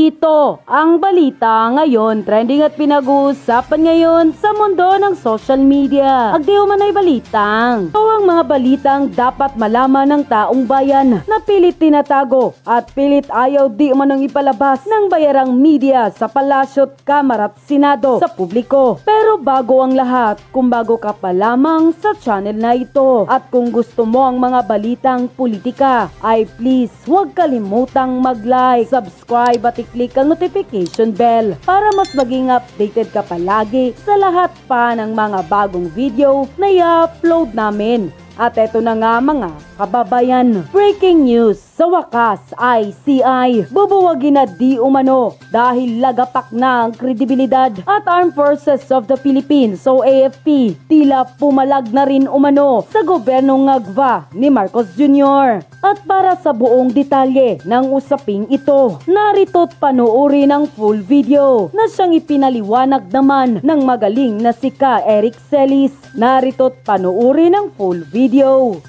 Ito ang balita ngayon, trending at pinag-uusapan ngayon sa mundo ng social media. Agdi umano'y balitang. Ito ang mga balitang dapat malaman ng taong bayan na pilit tinatago at pilit ayaw di umanong ipalabas ng bayarang media sa palasyo, kamara at senado sa publiko. Pero bago ang lahat, kung bago ka pa lamang sa channel na ito at kung gusto mo ang mga balitang politika, ay please huwag kalimutang mag-like, subscribe at i-click ang notification bell para mas maging updated ka palagi sa lahat pa ng mga bagong video na i-upload namin. At eto na nga mga kababayan, breaking news, sa wakas ICI bubuwagin na di umano dahil lagapak na ang kredibilidad at Armed Forces of the Philippines o AFP tila pumalag na rin umano sa gobyernong ngagva ni Marcos Jr. At para sa buong detalye ng usaping ito, narito't panoorin ang full video na siyang ipinaliwanag naman ng magaling na si Ka Eric Celis. Narito't panoorin ang full video.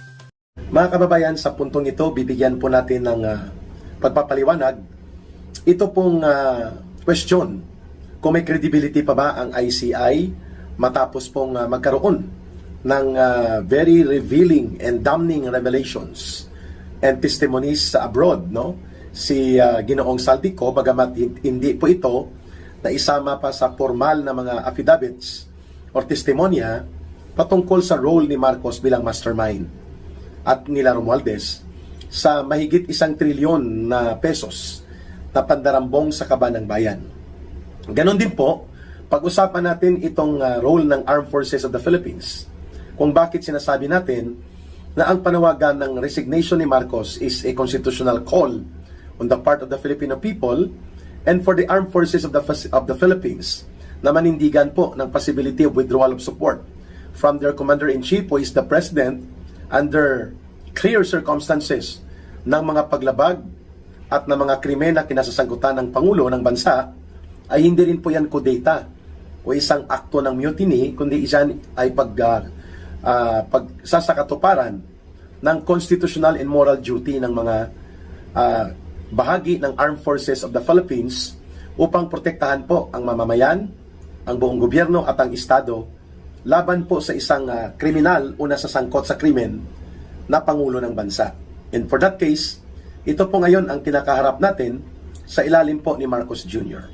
Mga kababayan, sa puntong ito, bibigyan po natin ng pagpapaliwanag. Ito pong question, kung may credibility pa ba ang ICI matapos pong magkaroon ng very revealing and damning revelations and testimonies sa abroad, no? Si Ginoong Saldico, bagamat hindi po ito na isama pa sa formal na mga affidavits or testimonya patungkol sa role ni Marcos bilang mastermind at nila Romualdez sa mahigit 1 trilyon na pesos na pandarambong sa kaban ng bayan. Ganon din po, pag-usapan natin itong role ng Armed Forces of the Philippines. Kung bakit sinasabi natin na ang panawagan ng resignation ni Marcos is a constitutional call on the part of the Filipino people and for the Armed Forces of the Philippines na manindigan po ng possibility of withdrawal of support from their Commander-in-Chief, who is the President, under clear circumstances ng mga paglabag at ng mga krimen na kinasasangkutan ng Pangulo ng bansa, ay hindi rin po yan kudeta o isang akto ng mutiny, kundi iyan ay pagsasakatuparan ng constitutional and moral duty ng mga bahagi ng Armed Forces of the Philippines upang protektahan po ang mamamayan, ang buong gobyerno at ang Estado laban po sa isang kriminal o nasasangkot sa krimen na Pangulo ng bansa. And for that case, ito po ngayon ang kinakaharap natin sa ilalim po ni Marcos Jr.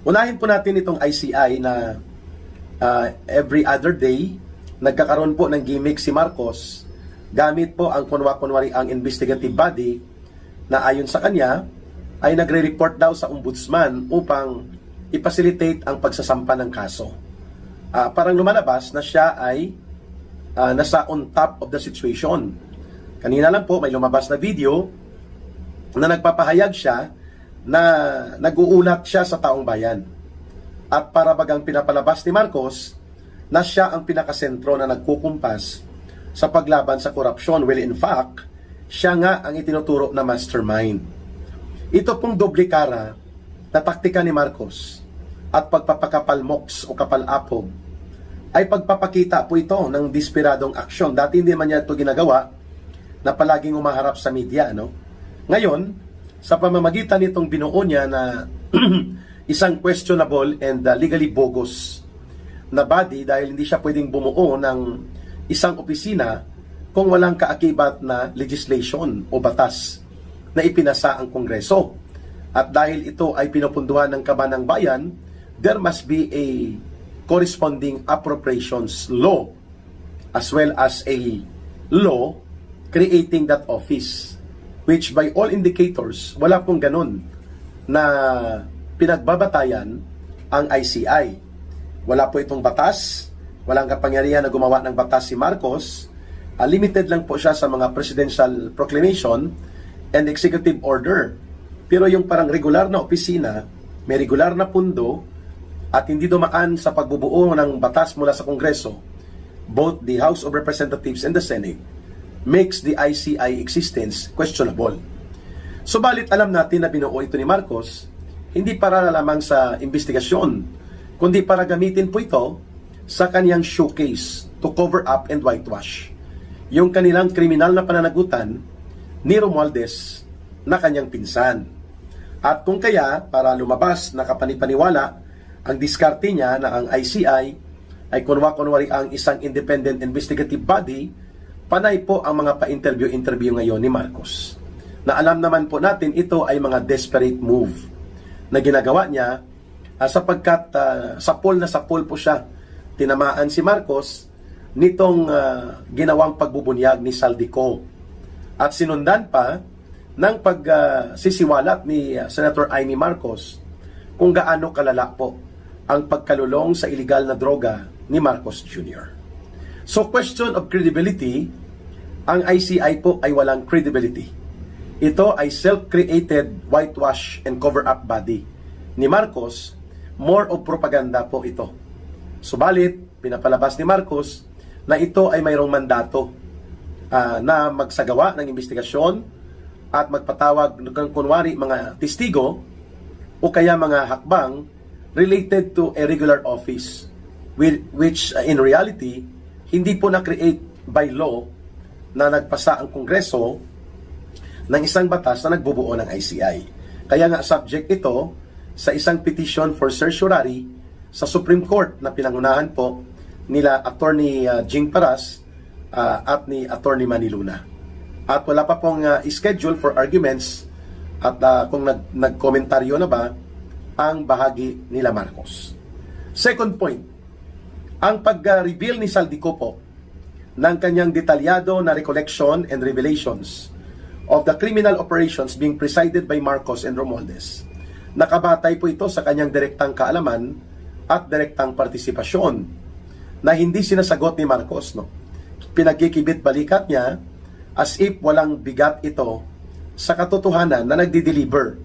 Unahin po natin itong ICI na every other day, nagkakaroon po ng gimmick si Marcos gamit po ang kunwari ang investigative body na ayon sa kanya ay nagre-report daw sa ombudsman upang i-facilitate ang pagsasampa ng kaso. Parang lumalabas na siya ay nasa on top of the situation. Kanina lang po may lumabas na video na nagpapahayag siya na nag-uulat siya sa taong bayan. At para bagang pinapalabas ni Marcos na siya ang pinakasentro na nagkukumpas sa paglaban sa korupsyon. Well, in fact, siya nga ang itinuturo na mastermind. Ito pong doble kara na taktika ni Marcos at pagpapakapalmoks o kapalapog ay pagpapakita po ito ng desperadong aksyon. Dati hindi man niya ito ginagawa na palaging umaharap sa media, no? Ngayon, sa pamamagitan nitong binuo niya na isang questionable and legally bogus na body dahil hindi siya pwedeng bumuo ng isang opisina kung walang kaakibat na legislation o batas na ipinasa ang Kongreso. At dahil ito ay pinupunduhan ng kaban ng bayan, there must be a corresponding appropriations law as well as a law creating that office, which by all indicators, wala pong ganun na pinagbabatayan ang ICI. Wala po itong batas, walang kapangyarihan na gumawa ng batas si Marcos. Limited lang po siya sa mga presidential proclamation and executive order. Pero yung parang regular na opisina, may regular na pundo, at hindi dumaan sa pagbubuo ng batas mula sa Kongreso, both the House of Representatives and the Senate, makes the ICI existence questionable. Subalit alam natin na binuo ito ni Marcos, hindi para lamang sa investigasyon, kundi para gamitin po ito sa kaniyang showcase to cover up and whitewash yung kanilang kriminal na pananagutan ni Romualdez na kanyang pinsan. At kung kaya, para lumabas na kapanipaniwala ang diskarte niya na ang ICI ay kunwari ang isang independent investigative body, panay po ang mga pa-interview ngayon ni Marcos. Na alam naman po natin ito ay mga desperate move na ginagawa niya sapagkat sapol na sapol po siya. Tinamaan si Marcos nitong ginawang pagbubunyag ni Saldico. At sinundan pa ng pagsisiwalat ni Senator Amy Marcos kung gaano kalala po ang pagkalulong sa illegal na droga ni Marcos Jr. So question of credibility, ang ICI po ay walang credibility. Ito ay self-created whitewash and cover-up body ni Marcos, more of propaganda po ito. Subalit, pinapalabas ni Marcos na ito ay mayroong mandato na magsagawa ng investigasyon at magpatawag ng kunwari mga testigo o kaya mga hakbang related to a regular office which in reality hindi po na-create by law na nagpasa ang Kongreso ng isang batas na nagbubuo ng ICI. Kaya nga subject ito sa isang petition for certiorari sa Supreme Court na pinangunahan po nila Attorney Jing Paras at ni Attorney Manny Luna. At wala pa pong schedule for arguments at kung nagkomentaryo na ba ang bahagi nila Marcos. Second point, ang pag-reveal ni Saldico po ng kanyang detalyado na recollection and revelations of the criminal operations being presided by Marcos and Romualdez. Nakabatay po ito sa kanyang direktang kaalaman at direktang partisipasyon na hindi sinasagot ni Marcos. Pinagkikibit balikat niya as if walang bigat ito sa katotohanan na nagdi-deliver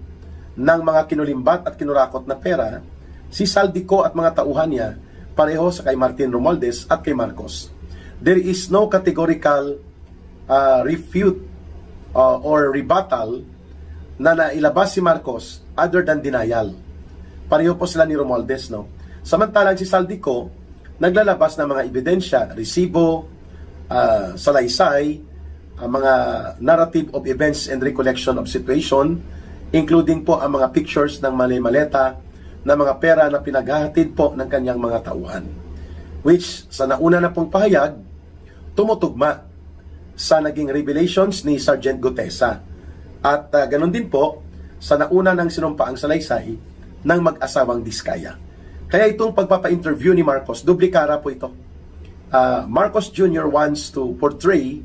ng mga kinulimbat at kinurakot na pera si Saldico at mga tauhan niya pareho sa kay Martin Romualdez at kay Marcos. There is no categorical refute or rebuttal na nailabas si Marcos other than denial. Pareho po sila ni Romualdez, no? Samantalang si Saldico naglalabas ng mga ebidensya, resibo, salaysay, mga narrative of events and recollection of situation, including po ang mga pictures ng maleta na mga pera na pinaghahatid po ng kanyang mga tauhan. Which, sa nauna na pong pahayag, tumutugma sa naging revelations ni Sergeant Gutesa. At ganun din po, sa nauna ng sinumpaang salaysay ng mag-asawang Diskaya. Kaya itong pagpapa-interview ni Marcos, duplikara po ito. Marcos Jr. wants to portray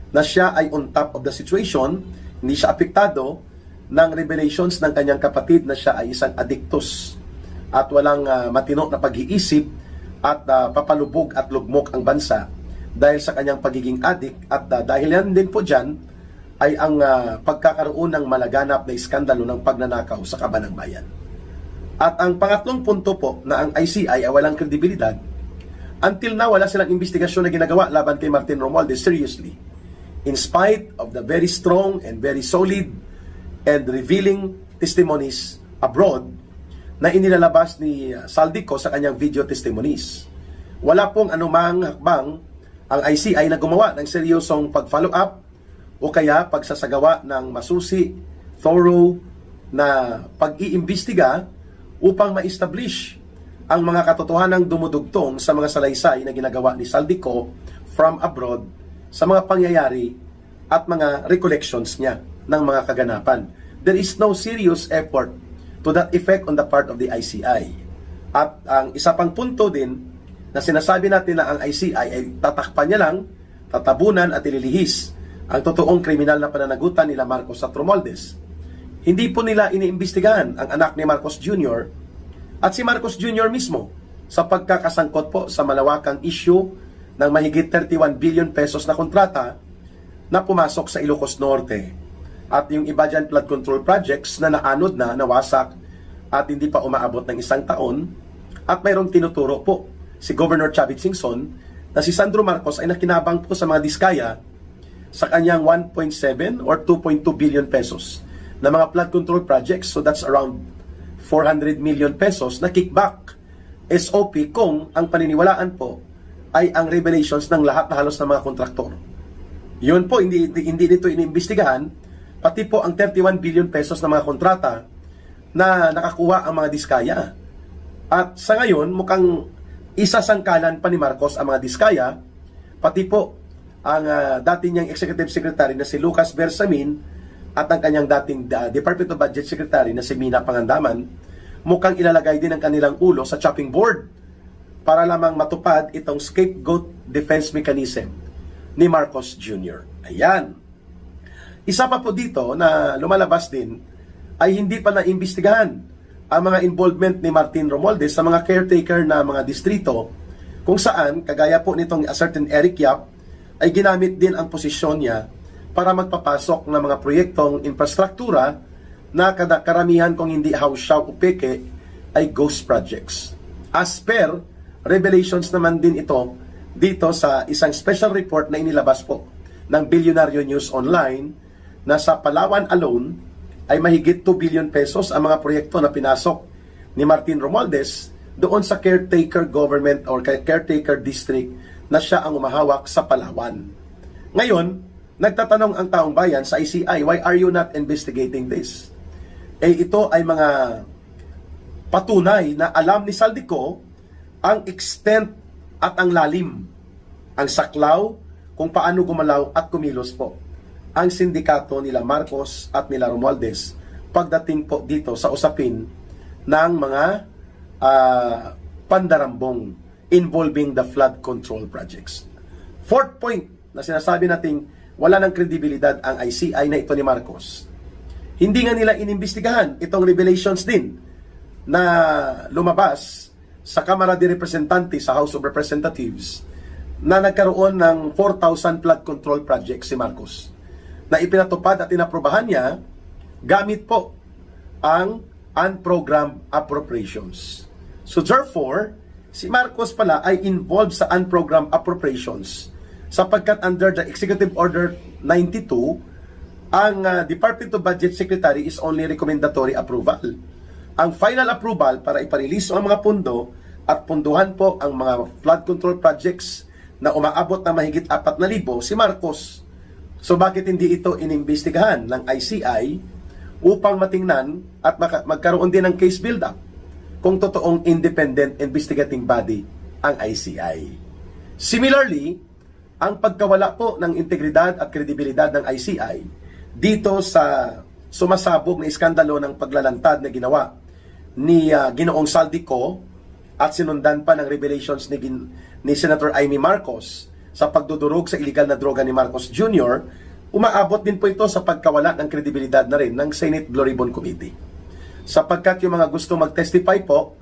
na siya ay on top of the situation, hindi siya apektado ng revelations ng kanyang kapatid na siya ay isang addictus at walang matino na pag-iisip at papalubog at lugmok ang bansa dahil sa kanyang pagiging addict at dahil yan din po dyan ay ang pagkakaroon ng malaganap na iskandalo ng pagnanakaw sa kaban ng bayan. At ang pangatlong punto po na ang ICI ay walang kredibilidad, until now wala silang investigasyon na ginagawa laban kay Martin Romualdez seriously. In spite of the very strong and very solid and revealing testimonies abroad na inilalabas ni Saldico sa kanyang video testimonies. Wala pong anumang hakbang ang ICI na gumawa ng seryosong pag-follow up o kaya pagsasagawa ng masusi, thorough na pag-iimbestiga upang ma-establish ang mga katotohanang dumudugtong sa mga salaysay na ginagawa ni Saldico from abroad sa mga pangyayari at mga recollections niya ng mga kaganapan. There is no serious effort to that effect on the part of the ICI. At ang isa pang punto din na sinasabi natin na ang ICI ay tatakpan niya lang, tatabunan at ililihis ang totoong kriminal na pananagutan nila Marcos at Romualdez. Hindi po nila iniimbestigahan ang anak ni Marcos Jr. at si Marcos Jr. mismo sa pagkakasangkot po sa malawakang issue ng mahigit 31 billion pesos na kontrata na pumasok sa Ilocos Norte. At yung iba dyan flood control projects na naanod na, nawasak at hindi pa umaabot ng isang taon. At mayroong tinuturo po si Governor Chavit Singson na si Sandro Marcos ay nakinabang po sa mga Diskaya sa kanyang 1.7 or 2.2 billion pesos na mga flood control projects. So that's around 400 million pesos na kickback SOP kung ang paniniwalaan po ay ang revelations ng lahat na halos ng mga kontraktor. Yun po, hindi dito iniimbestigahan, pati po ang 31 billion pesos na mga kontrata na nakakuha ang mga diskaya. At sa ngayon, mukhang isasangkalan pa ni Marcos ang mga diskaya, pati po ang dati niyang Executive Secretary na si Lucas Bersamin at ang kanyang dating Department of Budget Secretary na si Mina Pangandaman, mukhang ilalagay din ang kanilang ulo sa chopping board para lamang matupad itong scapegoat defense mechanism ni Marcos Jr. Ayan. Isa pa po dito na lumalabas din ay hindi pa naimbestigahan ang mga involvement ni Martin Romualdez sa mga caretaker na mga distrito kung saan, kagaya po nitong a certain Eric Yap, ay ginamit din ang posisyon niya para magpapasok ng mga proyektong infrastruktura na karamihan kung hindi hausyaw o peke ay ghost projects. As per revelations naman din ito dito sa isang special report na inilabas po ng Bilyonaryo News Online na sa Palawan alone ay mahigit 2 billion pesos ang mga proyekto na pinasok ni Martin Romualdez doon sa caretaker government or caretaker district na siya ang umahawak sa Palawan. Ngayon, nagtatanong ang taong bayan sa ICI, why are you not investigating this? Ito ay mga patunay na alam ni Saldico ang extent at ang lalim, ang saklaw kung paano gumalaw at kumilos po ang sindikato nila Marcos at nila Romualdez pagdating po dito sa usapin ng mga pandarambong involving the flood control projects. Fourth point na sinasabi nating wala ng kredibilidad ang ICI na ito ni Marcos. Hindi nga nila inimbestigahan itong revelations din na lumabas sa Kamara de Representante sa House of Representatives na nagkaroon ng 4,000 flood control projects si Marcos na ipinatupad at inaprubahan niya gamit po ang unprogrammed appropriations. So therefore, si Marcos pala ay involved sa unprogrammed appropriations sapagkat under the Executive Order 92, ang Department of Budget Secretary is only recommendatory approval. Ang final approval para iparelease ang mga pondo at punduhan po ang mga flood control projects na umaabot na mahigit 4,000 si Marcos. So bakit hindi ito inimbestigahan ng ICI upang matingnan at magkaroon din ng case build-up kung totoong independent investigating body ang ICI. Similarly, ang pagkawala po ng integridad at kredibilidad ng ICI dito sa sumasabog na iskandalo ng paglalantad na ginawa ni Ginoong Saldico at sinundan pa ng revelations ni Senator Amy Marcos sa pagdudurog sa illegal na droga ni Marcos Jr., umaabot din po ito sa pagkawala ng kredibilidad na rin ng Senate Blue Ribbon Committee. Sapagkat yung mga gusto mag-testify po,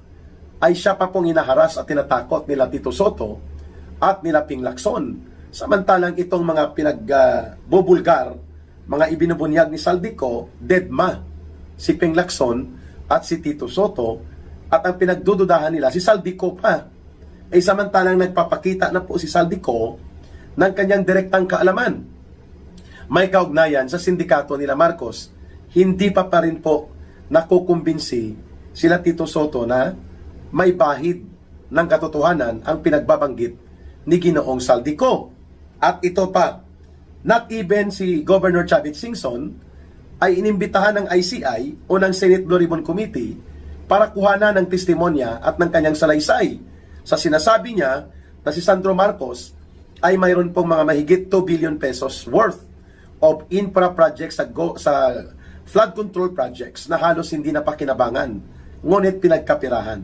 ay siya pa pong inaharas at tinatakot nila Tito Soto at nila Ping Lacson. Samantalang itong mga pinagbubulgar, mga ibinubunyag ni Saldico, deadma si Ping Lacson at si Tito Soto, at ang pinagdududahan nila si Saldico pa. Samantalang nagpapakita na po si Saldico ng kanyang direktang kaalaman. May kaugnayan sa sindikato nila Marcos, hindi pa rin po nakukumbinsi sila Tito Soto na may bahid ng katotohanan ang pinagbabanggit ni Ginoong Saldico. At ito pa, not even si Governor Chavit Singson ay inimbitahan ng ICI o ng Senate Blue Ribbon Committee para kuhanan ng testimonya at ng kanyang salaysay sa sinasabi niya na si Sandro Marcos ay mayroon pong mga mahigit 2 billion pesos worth of infra projects sa flood control projects na halos hindi napakinabangan, ngunit pinagkapirahan.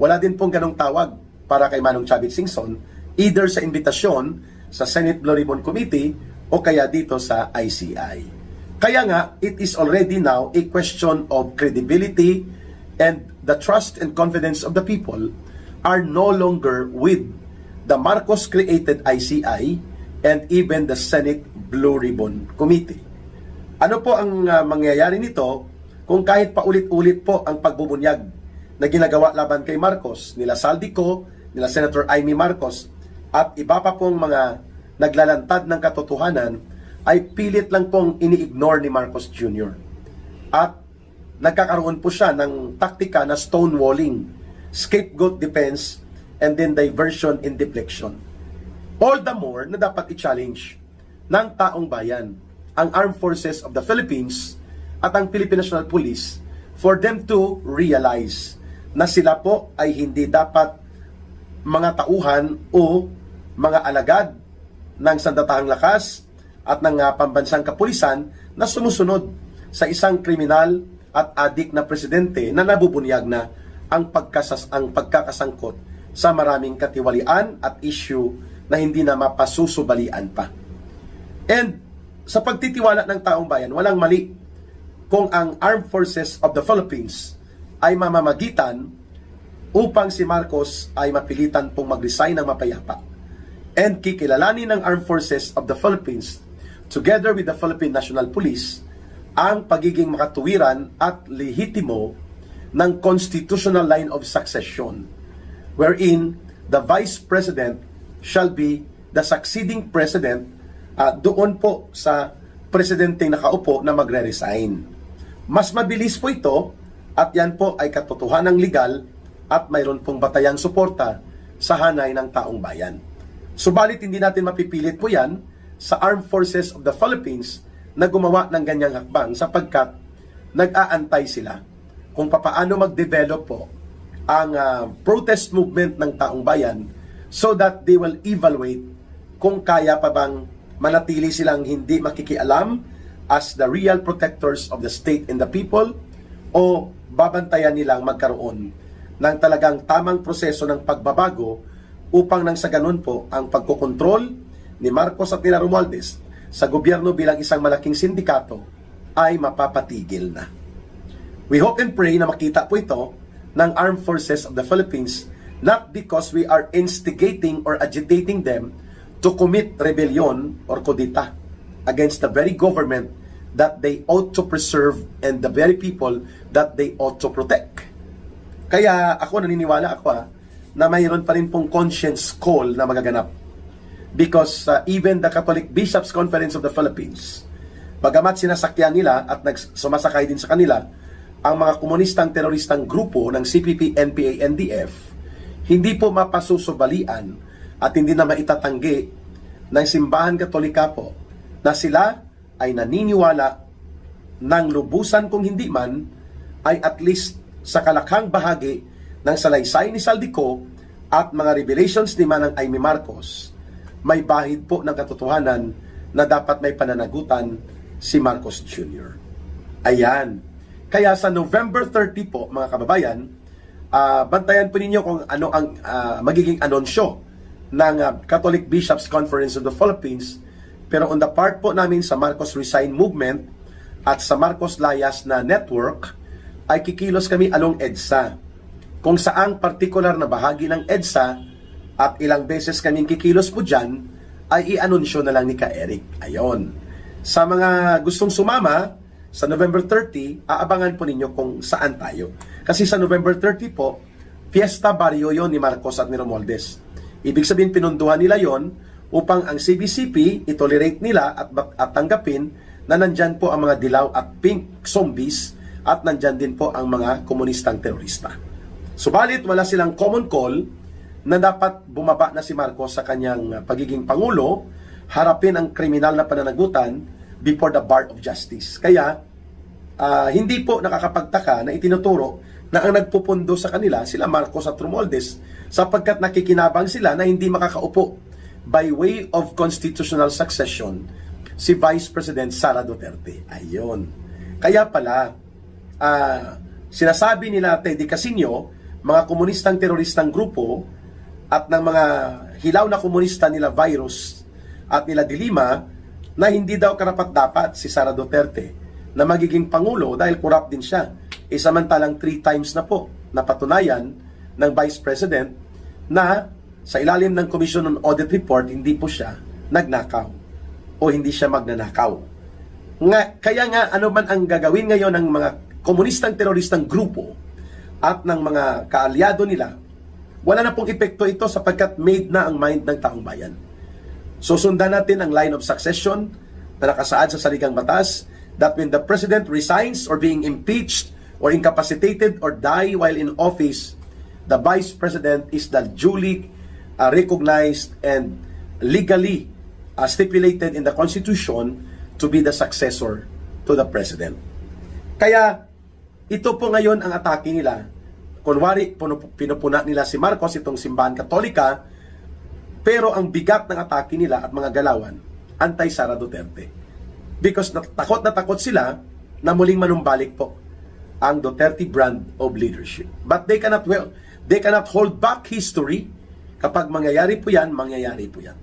Wala din pong ganong tawag para kay Manong Chavit Singson, either sa imbitasyon sa Senate Blue Ribbon Committee o kaya dito sa ICI. Kaya nga, it is already now a question of credibility, and the trust and confidence of the people are no longer with the Marcos-created ICI and even the Senate Blue Ribbon Committee. Ano po ang mangyayari nito kung kahit paulit-ulit po ang pagbubunyag na ginagawa laban kay Marcos, nila Saldico, nila Senator Amy Marcos, at iba pa pong mga naglalantad ng katotohanan, ay pilit lang pong ini-ignore ni Marcos Jr. At nagkakaroon po siya ng taktika na stonewalling, scapegoat defense, and then diversion and deflection. All the more na dapat i-challenge ng taong bayan ang Armed Forces of the Philippines at ang Philippine National Police for them to realize na sila po ay hindi dapat mga tauhan o mga alagad ng sandatahang lakas at ng pambansang kapulisan na sumusunod sa isang kriminal at adik na presidente na nabubunyag na ang pagkakasangkot sa maraming katiwalian at issue na hindi na mapasusubalian pa. And sa pagtitiwala ng taong bayan, walang mali kung ang Armed Forces of the Philippines ay mamamagitan upang si Marcos ay mapilitan pong mag-resign ng mapayapa. And kikilalanin ng Armed Forces of the Philippines together with the Philippine National Police ang pagiging makatuwiran at lehitimo ng constitutional line of succession wherein the Vice President shall be the succeeding President doon po sa presidenteng nakaupo na magre-resign. Mas mabilis po ito at yan po ay katotohanang legal at mayroon pong batayang suporta sa hanay ng taong bayan. Subalit hindi natin mapipilit po yan sa Armed Forces of the Philippines na gumawa ng ganyang hakbang sapagkat nag-aantay sila kung papaano mag-develop po ang protest movement ng taong bayan so that they will evaluate kung kaya pa bang manatili silang hindi makikialam as the real protectors of the state and the people o babantayan nilang magkaroon ng talagang tamang proseso ng pagbabago upang nang sa ganun po ang pagkokontrol ni Marcos at nila Romualdez sa gobyerno bilang isang malaking sindikato ay mapapatigil na. We hope and pray na makita po ito ng Armed Forces of the Philippines not because we are instigating or agitating them to commit rebellion or kudita against the very government that they ought to preserve and the very people that they ought to protect. Kaya ako naniniwala na mayroon pa rin pong conscience call na magaganap. Because even the Catholic Bishops' Conference of the Philippines, bagamat sinasakyan nila at sumasakay din sa kanila ang mga komunistang teroristang grupo ng CPP, NPA, NDF, hindi po mapasusubalian at hindi na maitatanggi ng simbahan katolika po na sila ay naniniwala ng lubusan kung hindi man ay at least sa kalakhang bahagi ng salaysay ni Saldico at mga revelations ni Manang Aimee Marcos, may bahid po ng katotohanan na dapat may pananagutan si Marcos Jr. Ayan. Kaya sa November 30 po, mga kababayan, bantayan po ninyo kung ano ang magiging anunsyo ng Catholic Bishops' Conference of the Philippines. Pero on the part po namin sa Marcos Resign Movement at sa Marcos Layas na network, ay kikilos kami along EDSA. Kung saang partikular na bahagi ng EDSA at ilang beses kaming kikilos po dyan, ay i-anunsyo na lang ni Ka Eric. Ayon. Sa mga gustong sumama, sa November 30, aabangan po ninyo kung saan tayo. Kasi sa November 30 po, Fiesta Barrio yon ni Marcos at ni Romualdez. Ibig sabihin, pinunduhan nila yon upang ang CBCP itolerate nila at tanggapin na nandyan po ang mga dilaw at pink zombies at nandyan din po ang mga komunistang terorista. Subalit, wala silang common call na dapat bumaba na si Marcos sa kanyang pagiging Pangulo, harapin ang kriminal na pananagutan before the bar of justice. Kaya, hindi po nakakapagtaka na itinuturo na ang nagpupundo sa kanila sila Marcos at Romualdez sapagkat nakikinabang sila na hindi makakaupo by way of constitutional succession si Vice President Sara Duterte. Ayon. Kaya pala, sinasabi nila Teddy Casino, mga komunistang teroristang grupo at ng mga hilaw na komunista nila Virus at nila Dilima na hindi daw karapat-dapat si Sara Duterte na magiging Pangulo dahil corrupt din siya. Samantalang 3 times na po napatunayan ng Vice President na sa ilalim ng Commission on Audit Report, hindi po siya nagnakaw o hindi siya magnanakaw. Kaya nga, ano man ang gagawin ngayon ng mga komunistang teroristang grupo at ng mga kaalyado nila, wala na pong epekto ito sapagkat made na ang mind ng taong bayan. Susundan natin ang line of succession na nakasaad sa saligang batas that when the President resigns or being impeached or incapacitated or die while in office, the Vice President is the duly recognized and legally stipulated in the Constitution to be the successor to the President. Kaya, ito po ngayon ang atake nila. Kunwari, pinupuna nila si Marcos, itong simbahan katolika, pero ang bigat ng atake nila at mga galawan, anti-Sara Duterte. Because na takot sila na muling manumbalik po ang Duterte brand of leadership. But they cannot hold back history. Kapag mangyayari po yan, mangyayari po yan.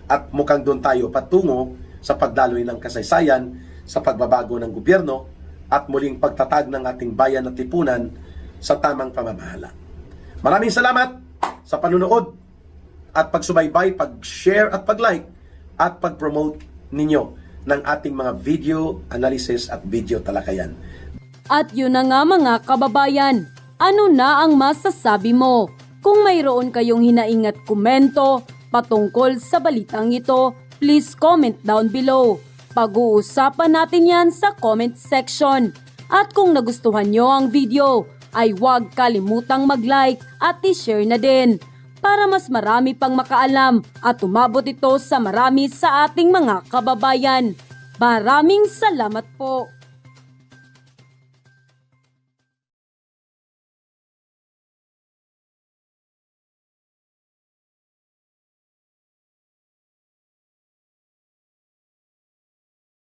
At mukhang doon tayo patungo sa pagdaloy ng kasaysayan, sa pagbabago ng gobyerno, at muling pagtatag ng ating bayan at lipunan sa tamang pamamahala. Maraming salamat sa panunood at pagsubaybay, pag-share at pag-like at pag-promote ninyo ng ating mga video analysis at video talakayan. At yun na nga mga kababayan, ano na ang masasabi mo? Kung mayroon kayong hinaing at komento patungkol sa balitang ito, please comment down below. Pag-uusapan natin yan sa comment section. At kung nagustuhan nyo ang video, ay huwag kalimutang mag-like at i-share na din para mas marami pang makaalam at umabot ito sa marami sa ating mga kababayan. Maraming salamat po!